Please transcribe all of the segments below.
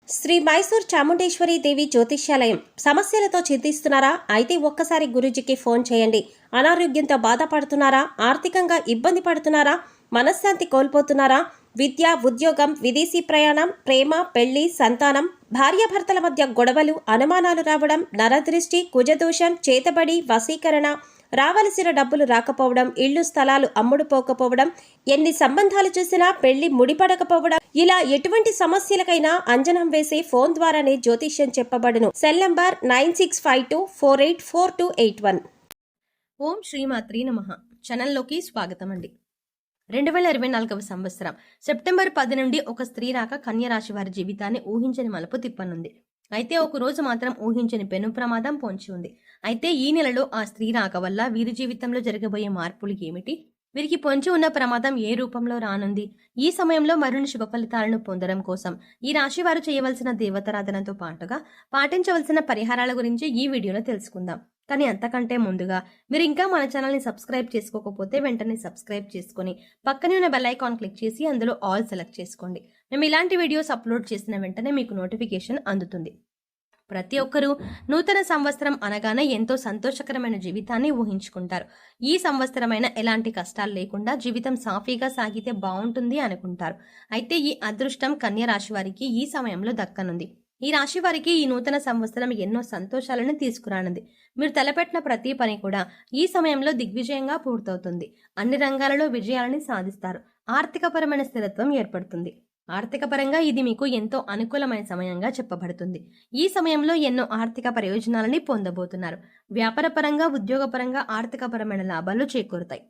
శ్రీ మైసూర్ చాముండేశ్వరి దేవి జ్యోతిష్యాలయం. సమస్యలతో చింతిస్తున్నారా? అయితే ఒక్కసారి గురూజీకి ఫోన్ చేయండి. అనారోగ్యంతో బాధపడుతున్నారా? ఆర్థికంగా ఇబ్బంది పడుతున్నారా? మనశ్శాంతి కోల్పోతున్నారా? విద్య, ఉద్యోగం, విదేశీ ప్రయాణం, ప్రేమ, పెళ్లి, సంతానం, భార్యాభర్తల మధ్య గొడవలు, అనుమానాలు రావడం, నరదృష్టి, కుజదోషం, చేతబడి, వశీకరణ, రావలసిన డబ్బులు రాకపోవడం, ఇళ్లు స్థలాలు అమ్ముడుపోకపోవడం, ఎన్ని సంబంధాలు చూసినా పెళ్లి ముడిపడకపోవడం, ఇలా ఎటువంటి సమస్యలకైనా అంజనం వేసి ఫోన్ ద్వారానే జ్యోతిష్యం చెప్పబడును. Cell number 9652484281. ఓం శ్రీమాత్రి నమః. ఛానల్లోకి స్వాగతం అండి. 2024వ సంవత్సరం సెప్టెంబర్ 10 నుండి ఒక స్త్రీ రాక కన్య రాశి వారి జీవితాన్ని ఊహించని మలుపు తిప్పనుంది. అయితే ఒక రోజు మాత్రం ఊహించని పెను ప్రమాదం పొంచి ఉంది. అయితే ఈ నెలలో ఆ స్త్రీ రాక వల్ల వీరి జీవితంలో జరగబోయే మార్పులు ఏమిటి? వీరికి పొంచి ఉన్న ప్రమాదం ఏ రూపంలో రానుంది? ఈ సమయంలో మరిన్ని శుభ ఫలితాలను పొందడం కోసం ఈ రాశి వారు చేయవలసిన దేవతారాధనతో పాటుగా పాటించవలసిన పరిహారాల గురించి ఈ వీడియోలో తెలుసుకుందాం. కానీ అంతకంటే ముందుగా మీరు ఇంకా మన ఛానల్ని సబ్స్క్రైబ్ చేసుకోకపోతే వెంటనే సబ్స్క్రైబ్ చేసుకొని పక్కనే ఉన్న బెల్ ఐకాన్ క్లిక్ చేసి అందులో ఆల్ సెలెక్ట్ చేసుకోండి. మేము ఇలాంటి వీడియోస్ అప్లోడ్ చేసిన వెంటనే మీకు నోటిఫికేషన్ అందుతుంది. ప్రతి ఒక్కరూ నూతన సంవత్సరం అనగానే ఎంతో సంతోషకరమైన జీవితాన్ని ఊహించుకుంటారు. ఈ సంవత్సరమైన ఎలాంటి కష్టాలు లేకుండా జీవితం సాఫీగా సాగితే బాగుంటుంది అనుకుంటారు. అయితే ఈ అదృష్టం కన్య రాశి వారికి ఈ సమయంలో దక్కనుంది. ఈ రాశి వారికి ఈ నూతన సంవత్సరం ఎన్నో సంతోషాలను తీసుకురానుంది. మీరు తలపెట్టిన ప్రతి పని కూడా ఈ సమయంలో దిగ్విజయంగా పూర్తవుతుంది. అన్ని రంగాలలో విజయాలని సాధిస్తారు. ఆర్థికపరమైన స్థిరత్వం ఏర్పడుతుంది. ఆర్థిక పరంగా ఇది మీకు ఎంతో అనుకూలమైన సమయంగా చెప్పబడుతుంది. ఈ సమయంలో ఎన్నో ఆర్థిక ప్రయోజనాలని పొందబోతున్నారు. వ్యాపార పరంగా, ఉద్యోగపరంగా ఆర్థికపరమైన లాభాలు చేకూరుతాయి.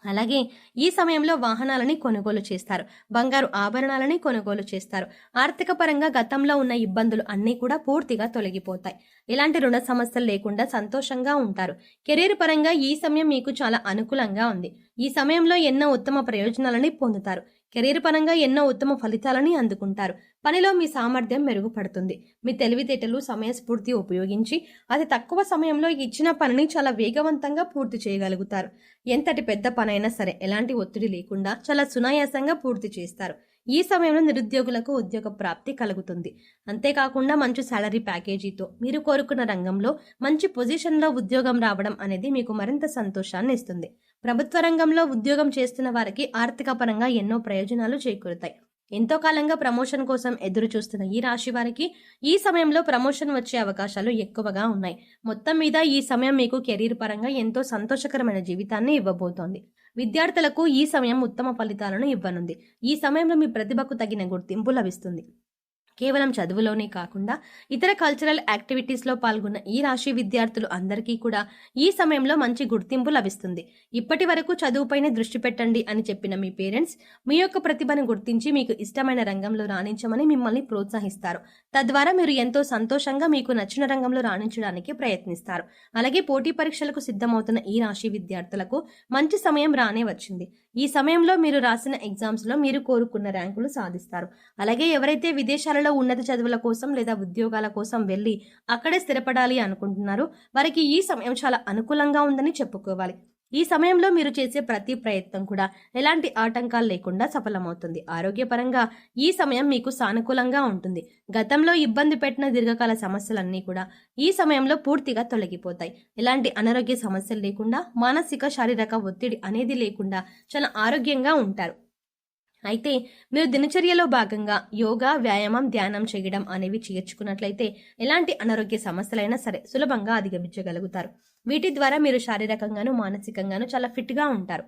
అలాగే ఈ సమయంలో వాహనాలని కొనుగోలు చేస్తారు. బంగారు ఆభరణాలని కొనుగోలు చేస్తారు. ఆర్థిక పరంగా గతంలో ఉన్న ఇబ్బందులు అన్నీ కూడా పూర్తిగా తొలగిపోతాయి. ఎలాంటి రుణ సమస్యలు లేకుండా సంతోషంగా ఉంటారు. కెరీర్ పరంగా ఈ సమయం మీకు చాలా అనుకూలంగా ఉంది. ఈ సమయంలో ఎన్నో ఉత్తమ ప్రయోజనాలని పొందుతారు. కెరీర్ పరంగా ఎన్నో ఉత్తమ ఫలితాలని అందుకుంటారు. పనిలో మీ సామర్థ్యం మెరుగుపడుతుంది. మీ తెలివితేటలు, సమయస్ఫూర్తి ఉపయోగించి అతి తక్కువ సమయంలో ఇచ్చిన పనిని చాలా వేగవంతంగా పూర్తి చేయగలుగుతారు. ఎంతటి పెద్ద పనైనా సరే ఎలాంటి ఒత్తిడి లేకుండా చాలా సునాయాసంగా పూర్తి చేస్తారు. ఈ సమయంలో నిరుద్యోగులకు ఉద్యోగ ప్రాప్తి కలుగుతుంది. అంతేకాకుండా మంచి శాలరీ ప్యాకేజీతో మీరు కోరుకున్న రంగంలో మంచి పొజిషన్లో ఉద్యోగం రావడం అనేది మీకు మరింత సంతోషాన్ని ఇస్తుంది. ప్రభుత్వ రంగంలో ఉద్యోగం చేస్తున్న వారికి ఆర్థిక పరంగా ఎన్నో ప్రయోజనాలు చేకూరుతాయి. ఎంతో కాలంగా ప్రమోషన్ కోసం ఎదురు చూస్తున్న ఈ రాశి వారికి ఈ సమయంలో ప్రమోషన్ వచ్చే అవకాశాలు ఎక్కువగా ఉన్నాయి. మొత్తం మీద ఈ సమయం మీకు కెరీర్ పరంగా ఎంతో సంతోషకరమైన జీవితాన్ని ఇవ్వబోతోంది. విద్యార్థులకు ఈ సమయం ఉత్తమ ఫలితాలను ఇవ్వనుంది. ఈ సమయంలో మీ ప్రతిభకు తగిన గుర్తింపు లభిస్తుంది. కేవలం చదువులోనే కాకుండా ఇతర కల్చరల్ యాక్టివిటీస్లో పాల్గొన్న ఈ రాశి విద్యార్థులు అందరికీ కూడా ఈ సమయంలో మంచి గుర్తింపు లభిస్తుంది. ఇప్పటి వరకు చదువుపైనే దృష్టి పెట్టండి అని చెప్పిన మీ పేరెంట్స్ మీ యొక్క ప్రతిభను గుర్తించి మీకు ఇష్టమైన రంగంలో రాణించమని మిమ్మల్ని ప్రోత్సహిస్తారు. తద్వారా మీరు ఎంతో సంతోషంగా మీకు నచ్చిన రంగంలో రాణించడానికి ప్రయత్నిస్తారు. అలాగే పోటీ పరీక్షలకు సిద్ధమవుతున్న ఈ రాశి విద్యార్థులకు మంచి సమయం రానే వచ్చింది. ఈ సమయంలో మీరు రాసిన ఎగ్జామ్స్లో మీరు కోరుకున్న ర్యాంకులు సాధిస్తారు. అలాగే ఎవరైతే విదేశాలలో ఉన్నత చదువుల కోసం లేదా ఉద్యోగాల కోసం వెళ్ళి అక్కడే స్థిరపడాలి అనుకుంటున్నారో వారికి ఈ సమయం చాలా అనుకూలంగా ఉందని చెప్పుకోవాలి. ఈ సమయంలో మీరు చేసే ప్రతి ప్రయత్నం కూడా ఎలాంటి ఆటంకాలు లేకుండా సఫలమవుతుంది. ఆరోగ్యపరంగా ఈ సమయం మీకు సానుకూలంగా ఉంటుంది. గతంలో ఇబ్బంది పెట్టిన దీర్ఘకాల సమస్యలన్నీ కూడా ఈ సమయంలో పూర్తిగా తొలగిపోతాయి. ఎలాంటి అనారోగ్య సమస్యలు లేకుండా, మానసిక శారీరక ఒత్తిడి అనేది లేకుండా చాలా ఆరోగ్యంగా ఉంటారు. అయితే మీరు దినచర్యలో భాగంగా యోగా, వ్యాయామం, ధ్యానం చేయడం అనేవి చేర్చుకున్నట్లయితే ఎలాంటి అనారోగ్య సమస్యలైనా సరే సులభంగా అధిగమించగలుగుతారు. వీటి ద్వారా మీరు శారీరకంగాను, మానసికంగాను చాలా ఫిట్గా ఉంటారు.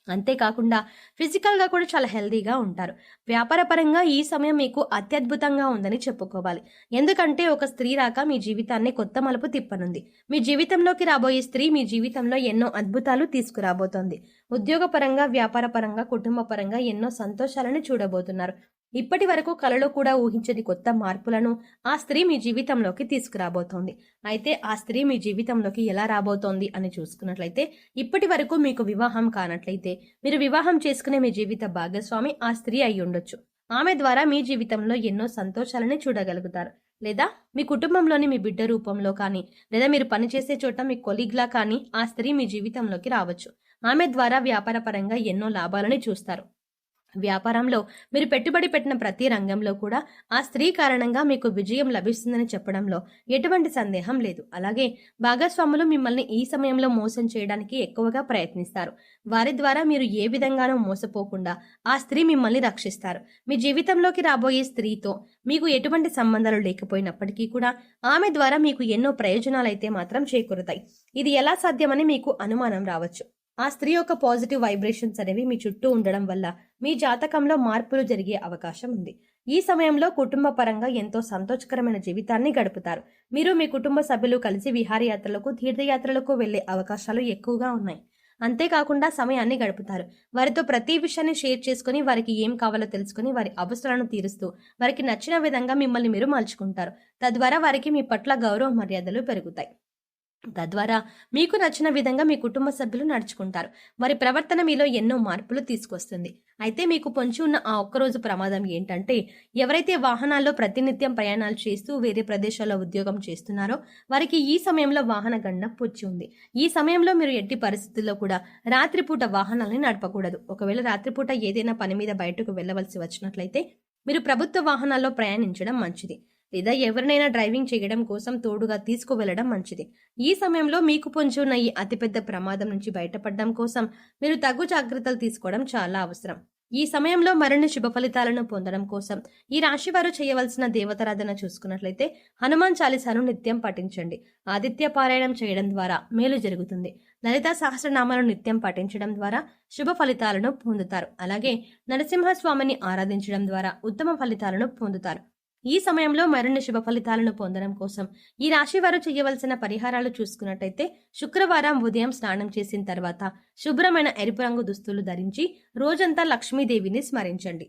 అంతేకాకుండా ఫిజికల్గా కూడా చాలా హెల్దీగా ఉంటారు. వ్యాపార పరంగా ఈ సమయం మీకు అత్యద్భుతంగా ఉందని చెప్పుకోవాలి. ఎందుకంటే ఒక స్త్రీ రాక మీ జీవితాన్ని కొత్త మలుపు తిప్పనుంది. మీ జీవితంలోకి రాబోయే స్త్రీ మీ జీవితంలో ఎన్నో అద్భుతాలు తీసుకురాబోతోంది. ఉద్యోగ పరంగా, వ్యాపార పరంగా, కుటుంబ పరంగా ఎన్నో సంతోషాలను చూడబోతున్నారు. ఇప్పటి వరకు కలలో కూడా ఊహించని కొత్త మార్పులను ఆ స్త్రీ మీ జీవితంలోకి తీసుకురాబోతోంది. అయితే ఆ స్త్రీ మీ జీవితంలోకి ఎలా రాబోతోంది అని చూసుకున్నట్లయితే ఇప్పటి వరకు మీకు వివాహం కానట్లయితే మీరు వివాహం చేసుకునే మీ జీవిత భాగస్వామి ఆ స్త్రీ అయి ఉండొచ్చు. ఆమె ద్వారా మీ జీవితంలో ఎన్నో సంతోషాలను చూడగలుగుతారు. లేదా మీ కుటుంబంలోని మీ బిడ్డ రూపంలో కానీ, లేదా మీరు పనిచేసే చోట మీ కొలీగ్లా కానీ ఆ స్త్రీ మీ జీవితంలోకి రావచ్చు. ఆమె ద్వారా వ్యాపార పరంగా ఎన్నో లాభాలని చూస్తారు. వ్యాపారంలో మీరు పెట్టుబడి పెట్టిన ప్రతి రంగంలో కూడా ఆ స్త్రీ కారణంగా మీకు విజయం లభిస్తుందని చెప్పడంలో ఎటువంటి సందేహం లేదు. అలాగే భాగస్వాములు మిమ్మల్ని ఈ సమయంలో మోసం చేయడానికి ఎక్కువగా ప్రయత్నిస్తారు. వారి ద్వారా మీరు ఏ విధంగానూ మోసపోకుండా ఆ స్త్రీ మిమ్మల్ని రక్షిస్తారు. మీ జీవితంలోకి రాబోయే స్త్రీతో మీకు ఎటువంటి సంబంధాలు లేకపోయినప్పటికీ కూడా ఆమె ద్వారా మీకు ఎన్నో ప్రయోజనాలైతే మాత్రం చేకూరుతాయి. ఇది ఎలా సాధ్యమని మీకు అనుమానం రావచ్చు. ఆ స్త్రీ యొక్క పాజిటివ్ వైబ్రేషన్స్ అనేవి మీ చుట్టూ ఉండడం వల్ల మీ జాతకంలో మార్పులు జరిగే అవకాశం ఉంది. ఈ సమయంలో కుటుంబ పరంగా ఎంతో సంతోషకరమైన జీవితాన్ని గడుపుతారు. మీరు మీ కుటుంబ సభ్యులు కలిసి విహారయాత్రలకు, తీర్థయాత్రలకు వెళ్లే అవకాశాలు ఎక్కువగా ఉన్నాయి. అంతేకాకుండా సమయాన్ని గడుపుతారు. వారితో ప్రతి విషయాన్ని షేర్ చేసుకుని, వారికి ఏం కావాలో తెలుసుకుని, వారి అవసరాలను తీరుస్తూ వారికి నచ్చిన విధంగా మిమ్మల్ని మీరు మలుచుకుంటారు. తద్వారా వారికి మీ పట్ల గౌరవ మర్యాదలు పెరుగుతాయి. తద్వారా మీకు నచ్చిన విధంగా మీ కుటుంబ సభ్యులు నడుచుకుంటారు. వారి ప్రవర్తన మీలో ఎన్నో మార్పులు తీసుకొస్తుంది. అయితే మీకు పొంచి ఉన్న ఆ ఒక్కరోజు ప్రమాదం ఏంటంటే, ఎవరైతే వాహనాల్లో ప్రతినిత్యం ప్రయాణాలు చేస్తూ వేరే ప్రదేశాల్లో ఉద్యోగం చేస్తున్నారో వారికి ఈ సమయంలో వాహన గండం పొంచి ఉంది. ఈ సమయంలో మీరు ఎట్టి పరిస్థితుల్లో కూడా రాత్రిపూట వాహనాలని నడపకూడదు. ఒకవేళ రాత్రిపూట ఏదైనా పని మీద బయటకు వెళ్ళవలసి వచ్చినట్లయితే మీరు ప్రభుత్వ వాహనాల్లో ప్రయాణించడం మంచిది. లేదా ఎవరినైనా డ్రైవింగ్ చేయడం కోసం తోడుగా తీసుకువెళ్లడం మంచిది. ఈ సమయంలో మీకు పొంచి ఉన్న ఈ అతిపెద్ద ప్రమాదం నుంచి బయటపడడం కోసం మీరు తగు జాగ్రత్తలు తీసుకోవడం చాలా అవసరం. ఈ సమయంలో మరిన్ని శుభ ఫలితాలను పొందడం కోసం ఈ రాశి వారు చేయవలసిన దేవతారాధన చూసుకున్నట్లయితే హనుమాన్ చాలీసాను నిత్యం పఠించండి. ఆదిత్య పారాయణం చేయడం ద్వారా మేలు జరుగుతుంది. లలితా సహస్రనామాలను నిత్యం పఠించడం ద్వారా శుభ ఫలితాలను పొందుతారు. అలాగే నరసింహస్వామిని ఆరాధించడం ద్వారా ఉత్తమ ఫలితాలను పొందుతారు. ఈ సమయంలో మరిన్ని శుభ ఫలితాలను పొందడం కోసం ఈ రాశి వారు చేయవలసిన పరిహారాలు చూసుకున్నట్టయితే శుక్రవారం ఉదయం స్నానం చేసిన తర్వాత శుభ్రమైన ఎరుపు రంగు దుస్తులు ధరించి రోజంతా లక్ష్మీదేవిని స్మరించండి.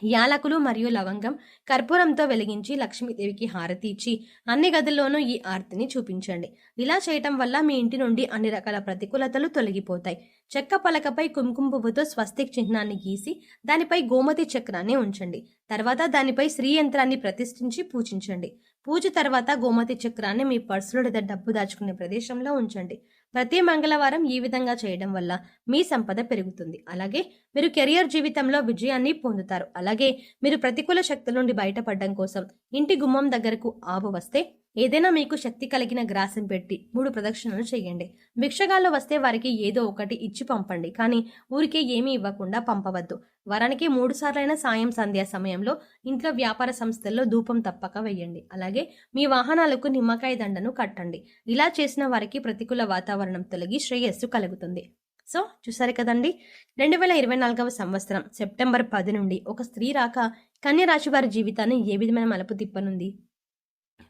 యాలకులు మరియు లవంగం కర్పూరంతో వెలిగించి లక్ష్మీదేవికి హారతి ఇచ్చి అన్ని గదుల్లోనూ ఈ ఆర్తిని చూపించండి. ఇలా చేయటం వల్ల మీ ఇంటి నుండి అన్ని రకాల ప్రతికూలతలు తొలగిపోతాయి. చెక్క పలకపై కుంకుమ పువ్వుతో స్వస్తిక్ చిహ్నాన్ని గీసి దానిపై గోమతి చక్రాన్ని ఉంచండి. తర్వాత దానిపై శ్రీ యంత్రాన్ని ప్రతిష్ఠించి పూజించండి. పూజ తర్వాత గోమతి చక్రాన్ని మీ పర్సులో లేదా డబ్బు దాచుకునే ప్రదేశంలో ఉంచండి. ప్రతి మంగళవారం ఈ విధంగా చేయడం వల్ల మీ సంపద పెరుగుతుంది. అలాగే మీరు కెరియర్ జీవితంలో విజయాన్ని పొందుతారు. అలాగే మీరు ప్రతికూల శక్తుల నుండి బయటపడడం కోసం ఇంటి గుమ్మం దగ్గరకు ఆవు వస్తే ఏదైనా మీకు శక్తి కలిగిన గ్రాసం పెట్టి 3 ప్రదక్షిణలు చేయండి. భిక్షగాళ్ళు వస్తే వారికి ఏదో ఒకటి ఇచ్చి పంపండి. కానీ ఊరికే ఏమీ ఇవ్వకుండా పంపవద్దు. వారానికి 3 సార్లైన సాయం సంధ్యా సమయంలో ఇంట్లో వ్యాపార సంస్థల్లో ధూపం తప్పక వేయండి. అలాగే మీ వాహనాలకు నిమ్మకాయ దండను కట్టండి. ఇలా చేసిన వారికి ప్రతికూల వాతావరణం తొలగి శ్రేయస్సు కలుగుతుంది. సో చూసారు కదండి, 2024వ సంవత్సరం సెప్టెంబర్ 10 నుండి ఒక స్త్రీ రాక కన్య రాశి వారి జీవితాన్ని ఏ విధమైన మలుపు తిప్పనుంది,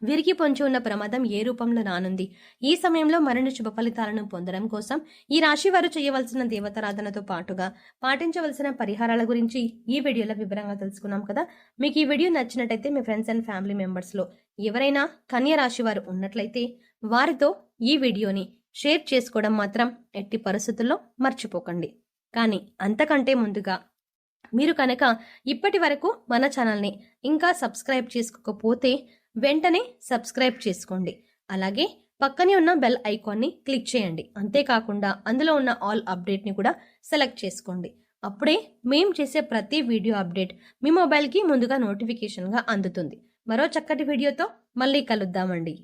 వీరికి పొంచి ఉన్న ప్రమాదం ఏ రూపంలో రానుంది, ఈ సమయంలో మరిన్ని శుభ ఫలితాలను పొందడం కోసం ఈ రాశి వారు చేయవలసిన దేవతారాధనతో పాటుగా పాటించవలసిన పరిహారాల గురించి ఈ వీడియోలో వివరంగా తెలుసుకున్నాం కదా. మీకు ఈ వీడియో నచ్చినట్టయితే మీ ఫ్రెండ్స్ అండ్ ఫ్యామిలీ మెంబర్స్లో ఎవరైనా కన్య రాశి వారు ఉన్నట్లయితే వారితో ఈ వీడియోని షేర్ చేసుకోవడం మాత్రం ఎట్టి పరిస్థితుల్లో మర్చిపోకండి. కానీ అంతకంటే ముందుగా మీరు కనుక ఇప్పటి వరకు మన ఛానల్ని ఇంకా సబ్స్క్రైబ్ చేసుకోకపోతే వెంటనే సబ్స్క్రైబ్ చేసుకోండి. అలాగే పక్కనే ఉన్న బెల్ ఐకాన్ని క్లిక్ చేయండి. అంతేకాకుండా అందులో ఉన్న ఆల్ అప్డేట్ని కూడా సెలెక్ట్ చేసుకోండి. అప్పుడే మేము చేసే ప్రతి వీడియో అప్డేట్ మీ మొబైల్కి ముందుగా నోటిఫికేషన్గా అందుతుంది. మరో చక్కటి వీడియోతో మళ్ళీ కలుద్దామండి.